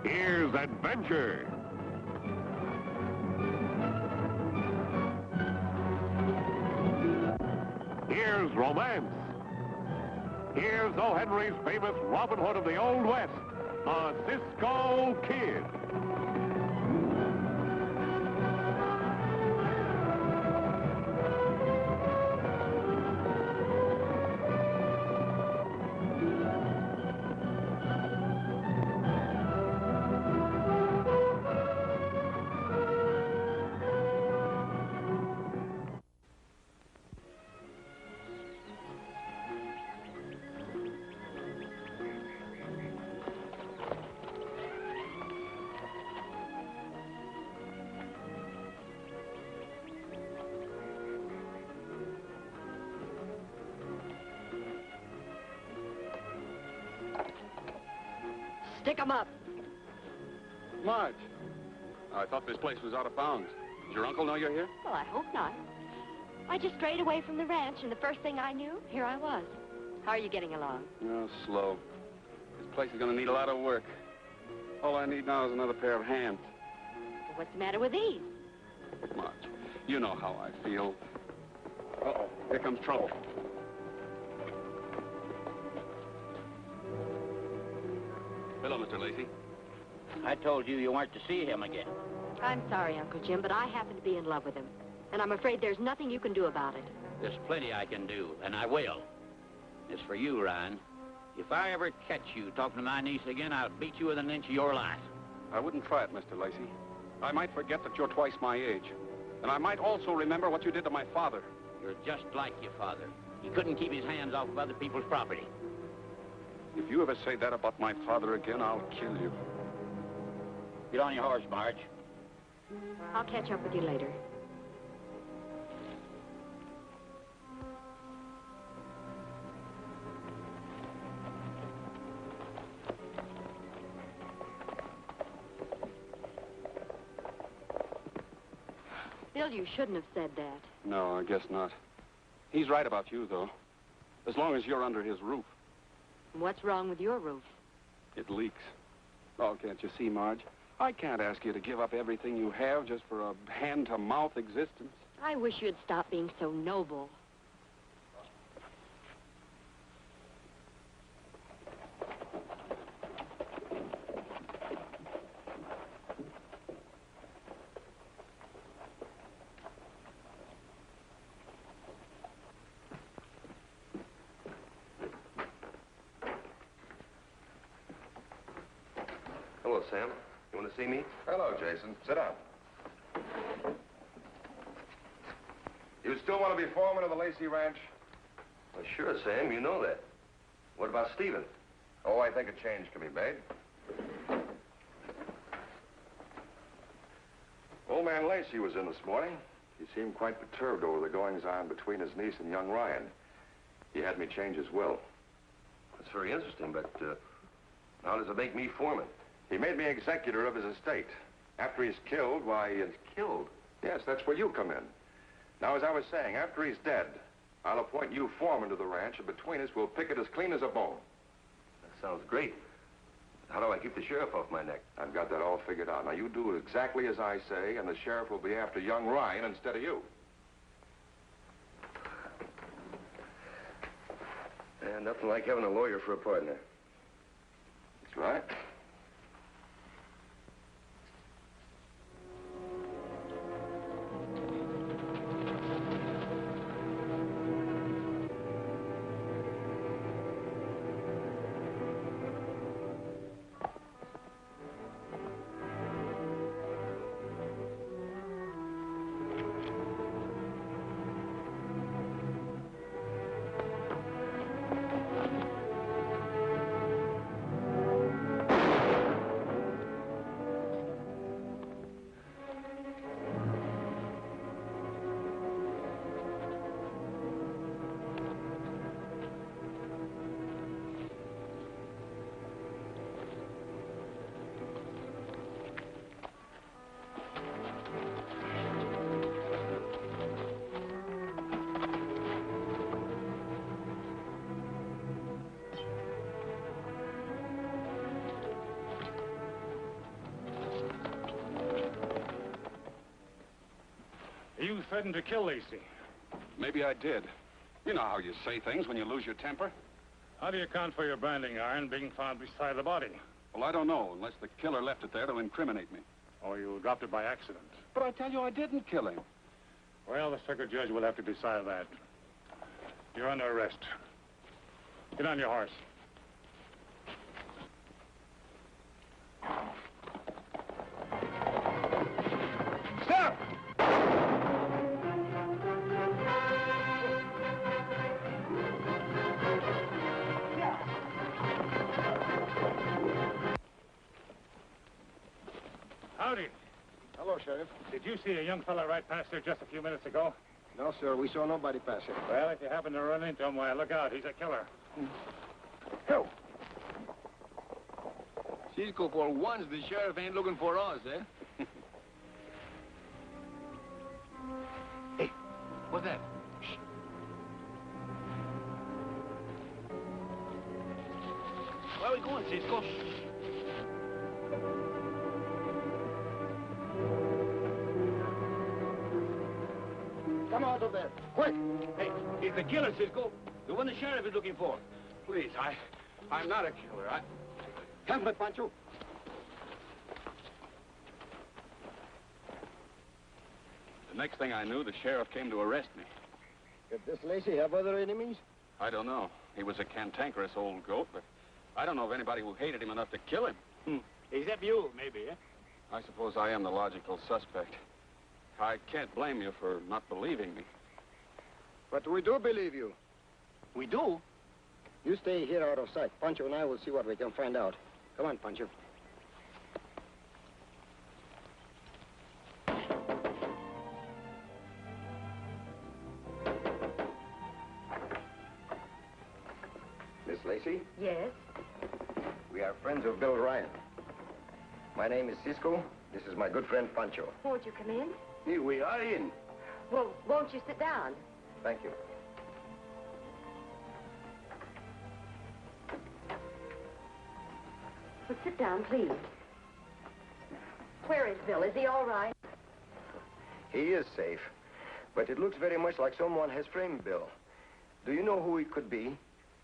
Here's adventure. Here's romance. Here's O. Henry's famous Robin Hood of the Old West, a Cisco Kid. Stick 'em up. Marge. I thought this place was out of bounds. Does your uncle know you're here? Well, I hope not. I just strayed away from the ranch, and the first thing I knew, here I was. How are you getting along? Oh, slow. This place is going to need a lot of work. All I need now is another pair of hands. Well, what's the matter with these? Marge, you know how I feel. Uh-oh, here comes trouble. Hello, Mr. Lacey. I told you you weren't to see him again. I'm sorry, Uncle Jim, but I happen to be in love with him. And I'm afraid there's nothing you can do about it. There's plenty I can do, and I will. It's for you, Ryan. If I ever catch you talking to my niece again, I'll beat you within an inch of your life. I wouldn't try it, Mr. Lacey. I might forget that you're twice my age. And I might also remember what you did to my father. You're just like your father. He couldn't keep his hands off of other people's property. If you ever say that about my father again, I'll kill you. Get on your horse, Marge. I'll catch up with you later. Bill, you shouldn't have said that. No, I guess not. He's right about you, though. As long as you're under his roof. What's wrong with your roof? It leaks. Oh, can't you see, Marge? I can't ask you to give up everything you have just for a hand-to-mouth existence. I wish you'd stop being so noble. Hello, Sam. You want to see me? Hello, Jason. Sit down. You still want to be foreman of the Lacey Ranch? Well, sure, Sam. You know that. What about Stephen? Oh, I think a change can be made. Old man Lacey was in this morning. He seemed quite perturbed over the goings-on between his niece and young Ryan. He had me change his will. That's very interesting, but how does it make me foreman? He made me executor of his estate. After he's killed, why... He's killed? Yes, that's where you come in. Now, as I was saying, after he's dead, I'll appoint you foreman to the ranch, and between us, we'll pick it as clean as a bone. That sounds great. How do I keep the sheriff off my neck? I've got that all figured out. Now, you do exactly as I say, and the sheriff will be after young Ryan instead of you. And nothing like having a lawyer for a partner. That's right. you threatened to kill Lacey. Maybe I did. You know how you say things when you lose your temper. How do you account for your branding iron being found beside the body? Well, I don't know, unless the killer left it there to incriminate me. Or you dropped it by accident. But I tell you, I didn't kill him. Well, the circuit judge will have to decide that. You're under arrest. Get on your horse. Stop! Howdy. Hello, Sheriff. Did you see a young fella right past here just a few minutes ago? No, sir. We saw nobody pass here. Well, if you happen to run into him, why, look out. He's a killer. Go. Cisco, for once, the sheriff ain't looking for us, eh? Hey, what's that? Shh. Where are we going, Cisco? Come out of there. Quick. Hey, it's the killer, Cisco. The one the sheriff is looking for. Please, I'm not a killer. Henchman, Pancho. The next thing I knew, the sheriff came to arrest me. Did this Lacey have other enemies? I don't know. He was a cantankerous old goat, but I don't know of anybody who hated him enough to kill him. Except you, maybe, eh? I suppose I am the logical suspect. I can't blame you for not believing me. But we do believe you. We do? You stay here out of sight. Pancho and I will see what we can find out. Come on, Pancho. Miss Lacey, Yes? we are friends of Bill Ryan. My name is Cisco. This is my good friend Pancho. Won't you come in? Here we are in. Well, won't you sit down? Thank you. Well, sit down, please. Where is Bill? Is he all right? He is safe, but it looks very much like someone has framed Bill. Do you know who he could be?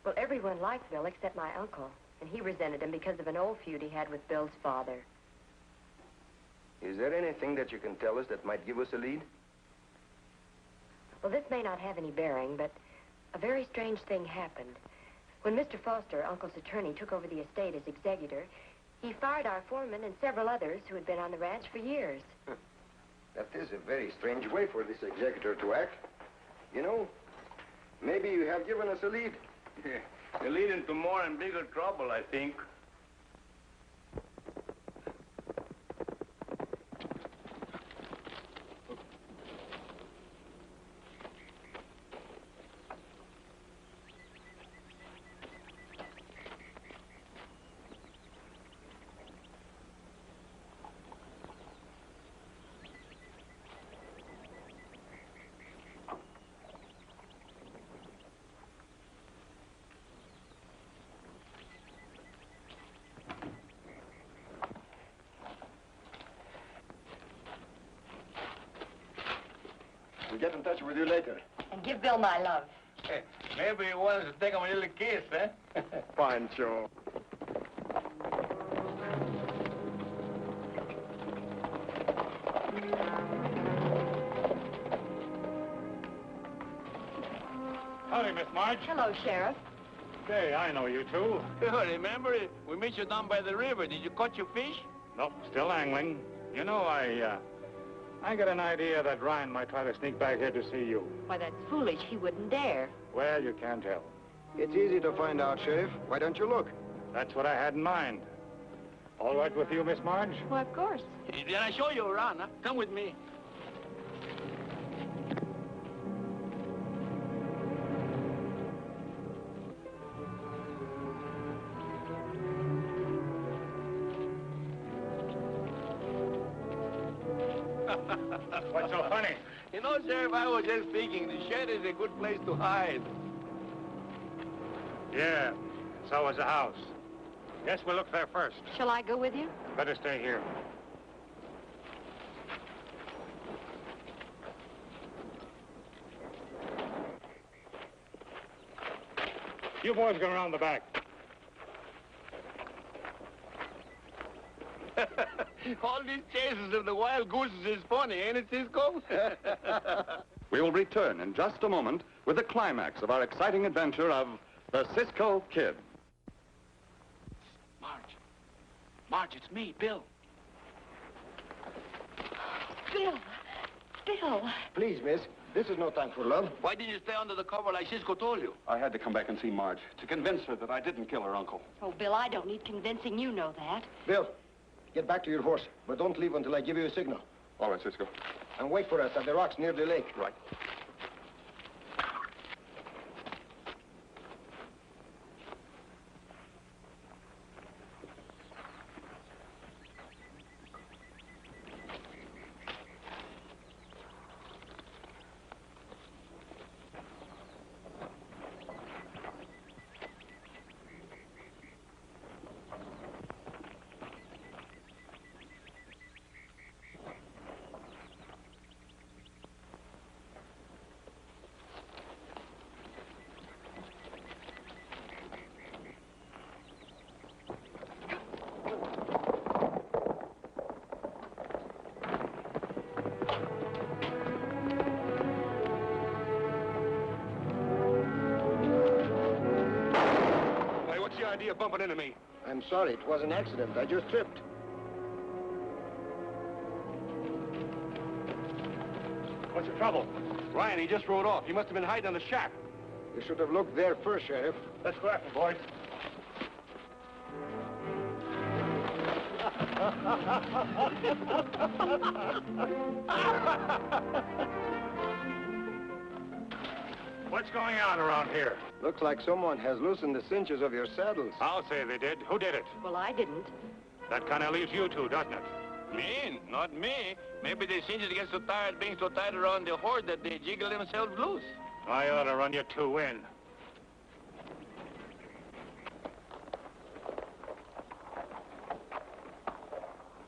Well, everyone liked Bill except my uncle, and he resented him because of an old feud he had with Bill's father. Is there anything that you can tell us that might give us a lead? Well, this may not have any bearing, but a very strange thing happened. When Mr. Foster, Uncle's attorney, took over the estate as executor, he fired our foreman and several others who had been on the ranch for years. That is a very strange way for this executor to act. You know, maybe you have given us a lead. Yeah, you're leading to more and bigger trouble, I think. We'll get in touch with you later. And give Bill my love. Hey, maybe he wants to take him a little kiss, eh? Pancho. Howdy, Miss Marge. Hello, Sheriff. Say, I know you two. Remember, we met you down by the river. Did you catch your fish? Nope, still angling. You know, I got an idea that Ryan might try to sneak back here to see you. Why, that's foolish. He wouldn't dare. Well, you can't tell. It's easy to find out, Sheriff. Why don't you look? That's what I had in mind. All right with you, Miss Marge? Why, of course. Then I show you around, huh? Come with me. What's so funny? You know, Sheriff, I was just thinking the shed is a good place to hide. Yeah, so is the house. Guess we'll look there first. Shall I go with you? Better stay here. You boys go around the back. All these chases of the wild gooses is funny, ain't it, Cisco? We will return in just a moment with the climax of our exciting adventure of the Cisco Kid. Marge, it's me, Bill. Bill. Please, miss. This is no time for love. Why didn't you stay under the cover like Cisco told you? I had to come back and see Marge to convince her that I didn't kill her uncle. Oh, Bill, I don't need convincing. You know that. Bill, get back to your horse, but don't leave until I give you a signal. All right, Cisco. And wait for us at the rocks near the lake. Right. What's the idea of bumping into me? I'm sorry, it was an accident. I just tripped. What's the trouble? Ryan, he just rode off. He must have been hiding in the shack. You should have looked there first, Sheriff. Let's go after him, boys. What's going on around here? Looks like someone has loosened the cinches of your saddles. I'll say they did. Who did it? Well, I didn't. That kind of leaves you two, doesn't it? Me? Not me. Maybe the singers get so tired being so tight around the horse that they jiggle themselves loose. I ought to run you two in.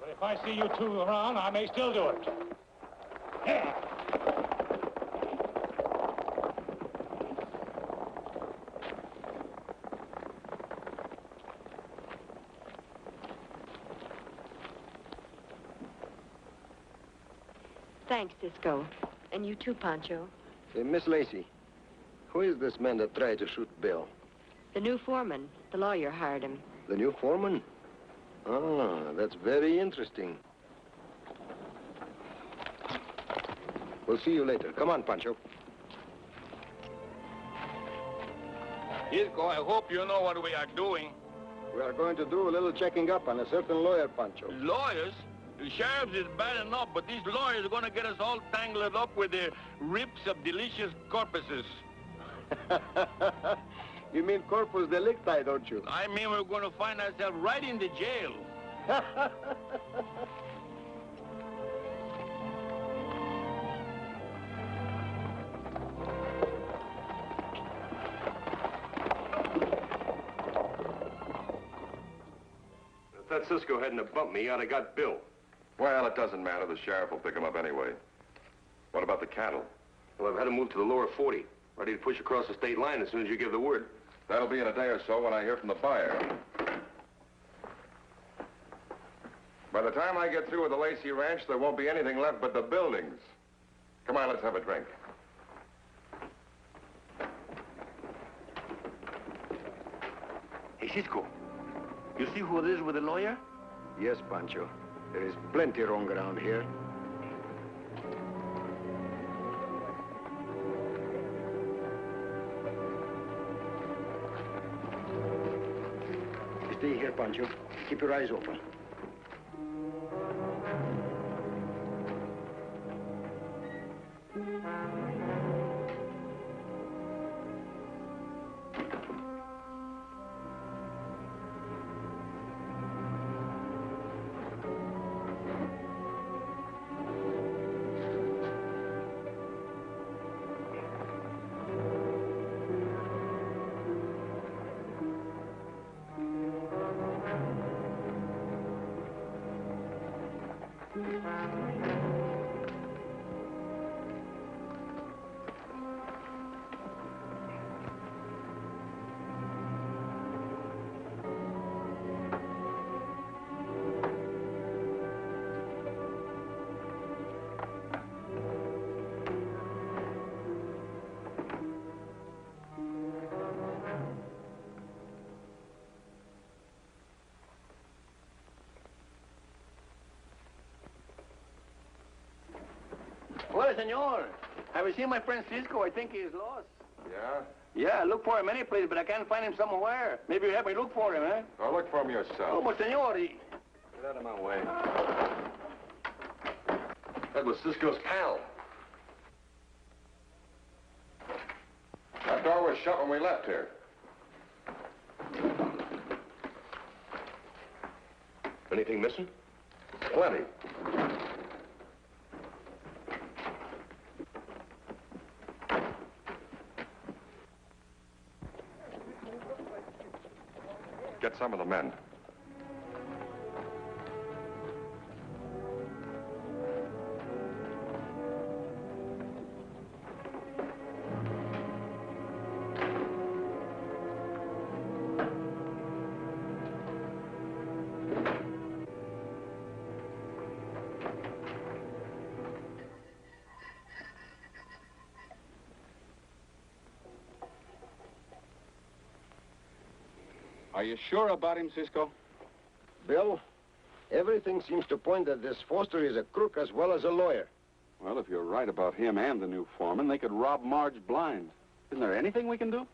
But if I see you two around, I may still do it. Yeah. Thanks, Cisco. And you too, Pancho. Miss Lacey, who is this man that tried to shoot Bill? The new foreman. The lawyer hired him. The new foreman? Ah, that's very interesting. We'll see you later. Come on, Pancho. Cisco, I hope you know what we are doing. We are going to do a little checking up on a certain lawyer, Pancho. Lawyers? The sheriff's is bad enough, but these lawyers are going to get us all tangled up with their rips of delicious corpuses. You mean corpus delicti, don't you? I mean, we're going to find ourselves right in the jail. If that Cisco hadn't have bumped me, I'd have got Bill. Well, it doesn't matter. The sheriff will pick him up anyway. What about the cattle? Well, I've had them moved to the lower 40. Ready to push across the state line as soon as you give the word. That'll be in a day or so when I hear from the buyer. By the time I get through with the Lacey Ranch, there won't be anything left but the buildings. Come on, let's have a drink. Hey, Cisco, you see who it is with the lawyer? Yes, Pancho. There is plenty wrong around here. Stay here, Pancho. Keep your eyes open. senor. Have you seen my friend Cisco? I think he is lost. Yeah? Yeah, I look for him any place, but I can't find him somewhere. Maybe you help me look for him, eh? Well, look for him yourself. Oh, but senor, he... Get out of my way. That was Cisco's pal. That door was shut when we left here. Anything missing? Plenty. Get some of the men. Are you sure about him, Cisco? Bill, everything seems to point that this Foster is a crook as well as a lawyer. Well, if you're right about him and the new foreman, they could rob Marge blind. Isn't there anything we can do?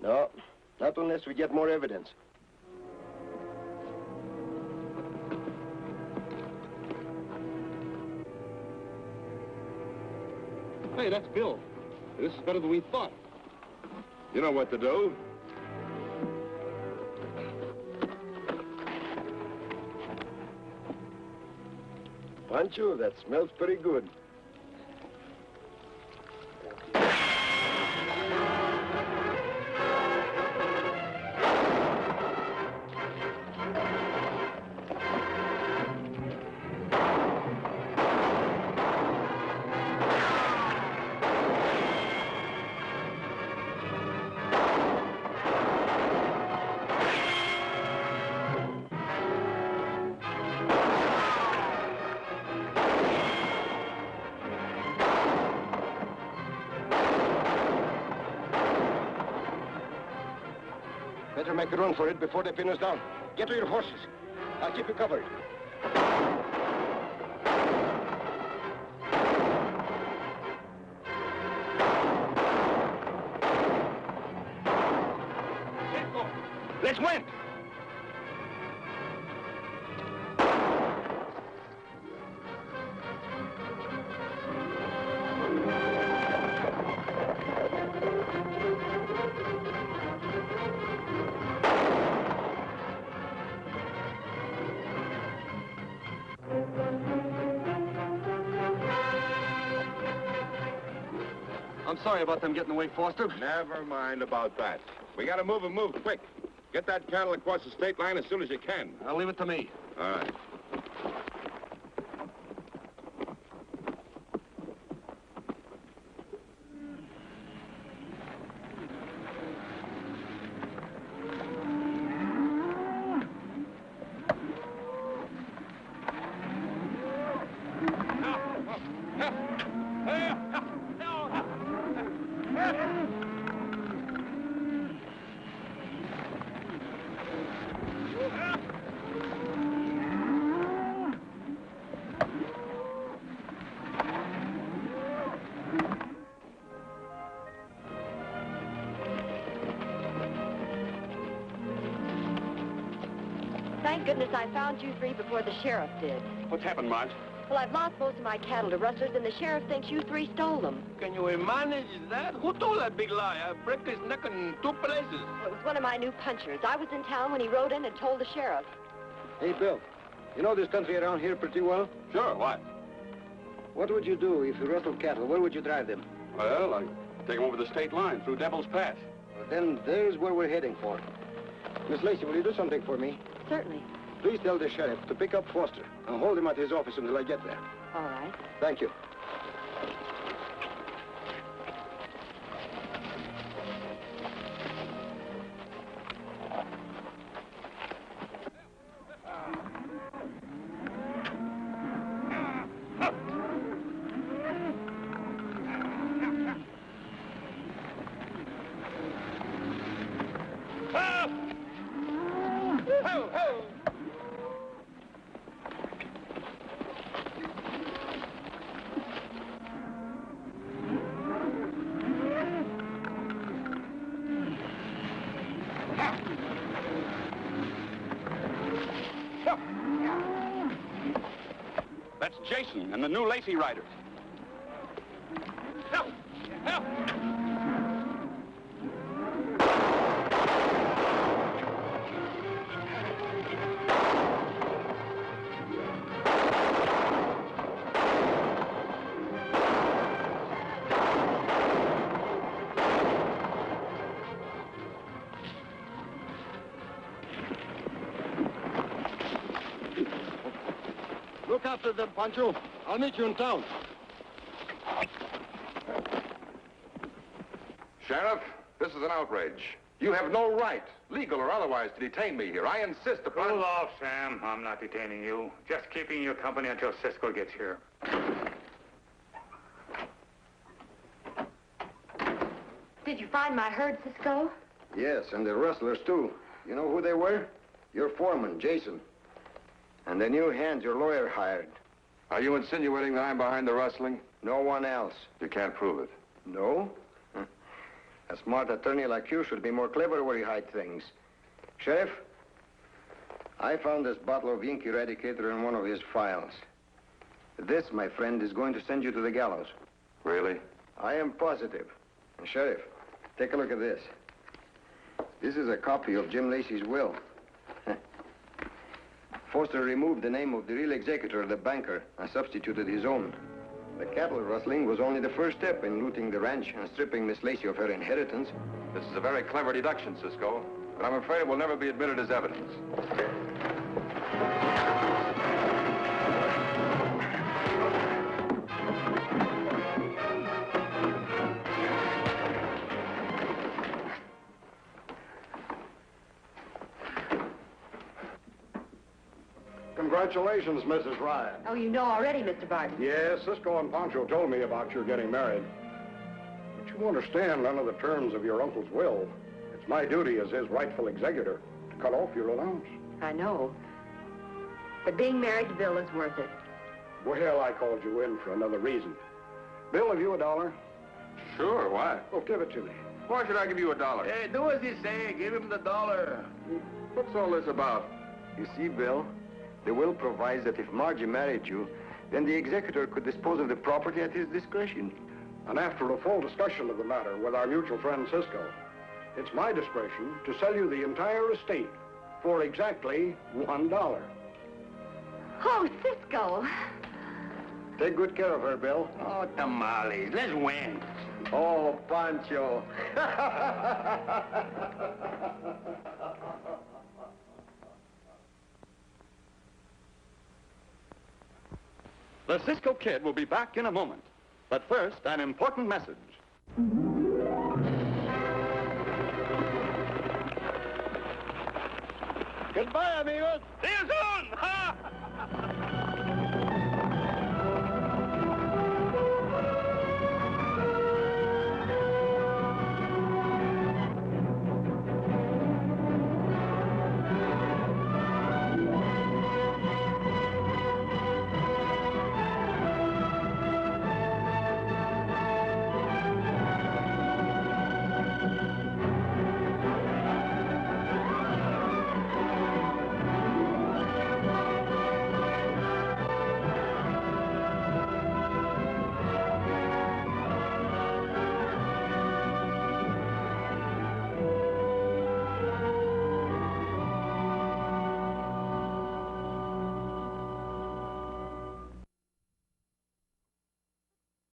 No, not unless we get more evidence. Hey, that's Bill. This is better than we thought. You know what to do. Pancho, that smells pretty good. Better make a run for it before they pin us down. Get to your horses. I'll keep you covered. Let's win! I'm sorry about them getting away, Foster. Never mind about that. We gotta move and move quick. Get that cattle across the state line as soon as you can. I'll leave it to me. All right. Thank goodness I found you three before the sheriff did. What's happened, Marge? Well, I've lost most of my cattle to rustlers, and the sheriff thinks you three stole them. Can you manage that? Who told that big lie? I broke his neck in 2 places. Well, it was one of my new punchers. I was in town when he rode in and told the sheriff. Hey, Bill, you know this country around here pretty well? Sure, why? What would you do if you rustled cattle? Where would you drive them? Well, I'd take them over the state line through Devil's Pass. Well, then there's where we're heading for. Miss Lacey, will you do something for me? Certainly. Please tell the sheriff to pick up Foster and hold him at his office until I get there. All right. Thank you. That's Jason and the new Lacey riders. Help! Help! Look after them, Pancho. I'll meet you in town. Sheriff, this is an outrage. You have no right, legal or otherwise, to detain me here. I insist upon... Cool off, Sam. I'm not detaining you. Just keeping you company until Cisco gets here. Did you find my herd, Cisco? Yes, and the rustlers, too. You know who they were? Your foreman, Jason. And the new hands your lawyer hired. Are you insinuating that I'm behind the rustling? No one else. You can't prove it. No? A smart attorney like you should be more clever where you hide things. Sheriff, I found this bottle of ink eradicator in one of his files. This, my friend, is going to send you to the gallows. Really? I am positive. And Sheriff, take a look at this. This is a copy of Jim Lacey's will. Foster removed the name of the real executor, the banker, and substituted his own. The cattle rustling was only the first step in looting the ranch and stripping Miss Lacey of her inheritance. This is a very clever deduction, Cisco, but I'm afraid it will never be admitted as evidence. Congratulations, Mrs. Ryan. Oh, you know already, Mr. Barton. Yes, Cisco and Pancho told me about your getting married. But you understand none of the terms of your uncle's will. It's my duty as his rightful executor to cut off your allowance. I know. But being married to Bill is worth it. Well, I called you in for another reason. Bill, have you $1? Sure, why? Oh, give it to me. Why should I give you $1? Hey, do as he say. Give him the $1. What's all this about? You see, Bill, the will provides that if Margie married you, then the executor could dispose of the property at his discretion. And after a full discussion of the matter with our mutual friend Cisco, it's my discretion to sell you the entire estate for exactly $1. Oh, Cisco. Take good care of her, Bill. Oh, tamales. Let's win. Oh, Pancho. The Cisco Kid will be back in a moment. But first, an important message. Goodbye, amigos. See you soon.